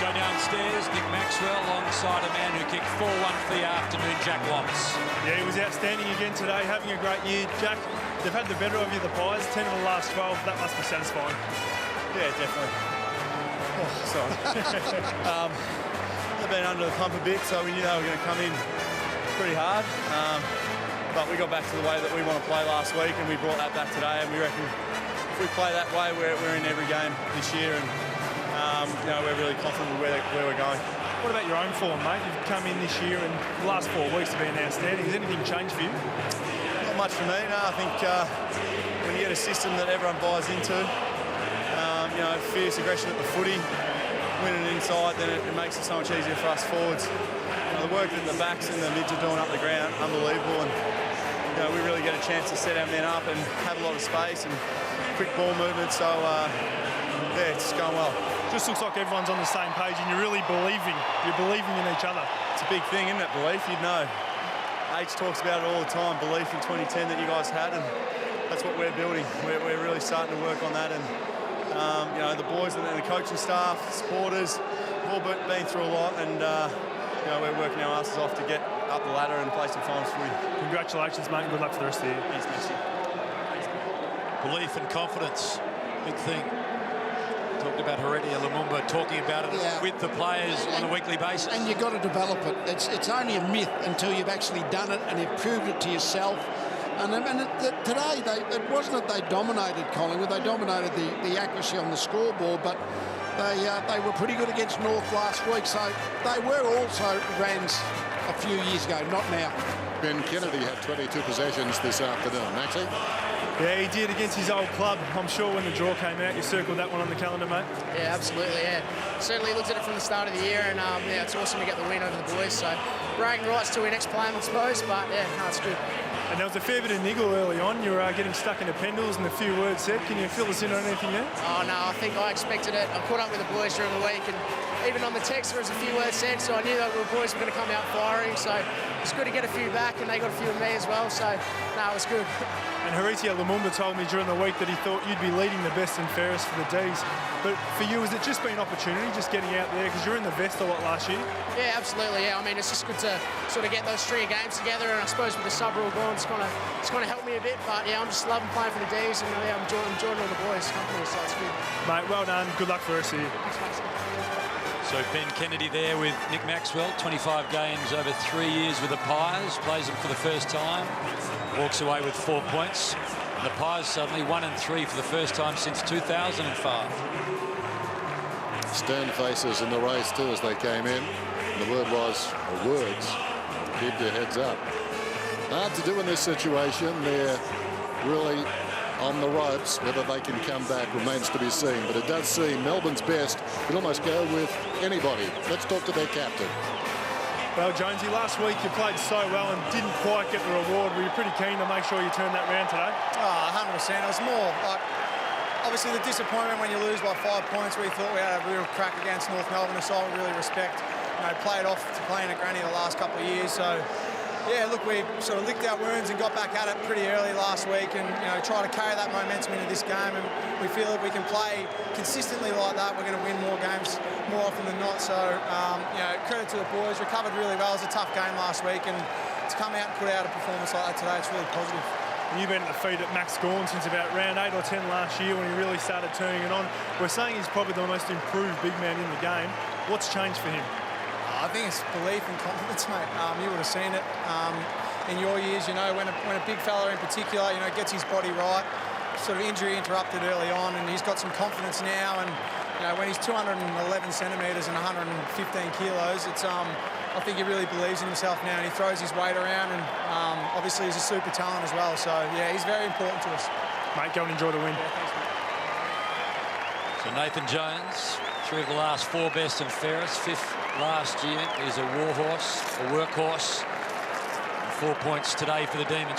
Go downstairs, Nick Maxwell alongside a man who kicked 4-1 for the afternoon, Jack Lotz. Yeah, he was outstanding again today, having a great year. Jack, they've had the better of you, the Pies, 10 of the last 12. That must be satisfying. Yeah, definitely. Oh, sorry. They've been under the pump a bit, so we knew they were going to come in pretty hard. But we got back to the way that we want to play last week, and we brought that back today, and we reckon if we play that way, we're in every game this year, and you know, we're really confident with where we're going. What about your own form, mate? You've come in this year, and the last 4 weeks have been outstanding. Has anything changed for you? Not much for me, no. I think when you get a system that everyone buys into, you know, fierce aggression at the footy, winning inside, then it makes it so much easier for us forwards. You know, the work that the backs and the mids are doing up the ground, unbelievable, and you know, we really get a chance to set our men up and have a lot of space and quick ball movement, so yeah, it's going well. Just looks like everyone's on the same page and you're really believing. You're believing in each other. It's a big thing, isn't it, belief? You'd know. H talks about it all the time, belief in 2010 that you guys had, and that's what we're building. We're really starting to work on that, and you know, the boys and the coaching staff, supporters, we've all been through a lot, and you know, we're working our asses off to get up the ladder and play some finals footy. Congratulations, mate, and good luck for the rest of the year. Thanks, Messi. Belief and confidence, big thing. Talked about Heredia Lumumba talking about it with the players on a weekly basis. And you've got to develop it. It's only a myth until you've actually done it and you've proved it to yourself. And today, it wasn't that they dominated Collingwood. They dominated the accuracy on the scoreboard, but they were pretty good against North last week. So they were also Rams a few years ago, not now. Ben Kennedy had 22 possessions this afternoon. Maxie? Yeah, he did against his old club. I'm sure when the draw came out, you circled that one on the calendar, mate. Yeah, absolutely, yeah. Certainly looked at it from the start of the year, and yeah, it's awesome to get the win over the boys. So bragging rights to our next plan, I suppose, but yeah, no, it's good. And there was a fair bit of niggle early on. You were getting stuck into pendles and a few words said. Can you fill us in on anything there? Oh, no, I think I expected it. I caught up with the boys during the week, and even on the text there was a few words said, so I knew that the boys were going to come out firing, so it's good to get a few back, and they got a few of me as well, so no, it was good. And Heredia Lumumba told me during the week that he thought you'd be leading the best and fairest for the Ds. But for you, has it just been opportunity, just getting out there? Because you were in the vest a lot last year. Yeah, absolutely, yeah. I mean, it's just good to sort of get those 3 games together, and I suppose with the sub rule gone, it's going to help me a bit. But yeah, I'm just loving playing for the Ds, and yeah, I'm enjoying all the boys' company, so it's good. Mate, well done. Good luck for the rest of the year. Thanks, mate. So Ben Kennedy there with Nick Maxwell, 25 games over 3 years with the Pies, plays them for the first time, walks away with 4 points. And the Pies suddenly 1-3 for the first time since 2005. Stern faces in the race too as they came in. The word was, or words, keep your heads up. Hard to do in this situation. They're really on the ropes. Whether they can come back remains to be seen, but it does seem Melbourne's best could almost go with anybody. Let's talk to their captain. Well, Jonesy, last week you played so well and didn't quite get the reward. Were you pretty keen to make sure you turned that round today? Oh, 100%. It was more like, obviously the disappointment when you lose by 5 points. We thought we had a real crack against North Melbourne, a side we really respect. You know, played off to playing at Granny the last couple of years, so yeah, look, we sort of licked our wounds and got back at it pretty early last week, and you know, try to carry that momentum into this game. And we feel if we can play consistently like that, we're going to win more games more often than not. So you know, credit to the boys, recovered really well. It was a tough game last week, and to come out and put out a performance like that today, it's really positive. You've been at the feet at Max Gawn since about round 8 or 10 last year when he really started turning it on. We're saying he's probably the most improved big man in the game. What's changed for him? I think it's belief and confidence, mate. You would have seen it in your years, you know, when a big fella in particular, you know, gets his body right, sort of injury interrupted early on, and he's got some confidence now. And you know, when he's 211 centimetres and 115 kilos, it's I think he really believes in himself now, and he throws his weight around, and obviously he's a super talent as well. So yeah, he's very important to us. Mate, go and enjoy the win. Yeah, thanks, mate. So Nathan Jones, 3 of the last 4 best and fairest, 5th last year, is a warhorse, a workhorse. 4 points today for the Demons.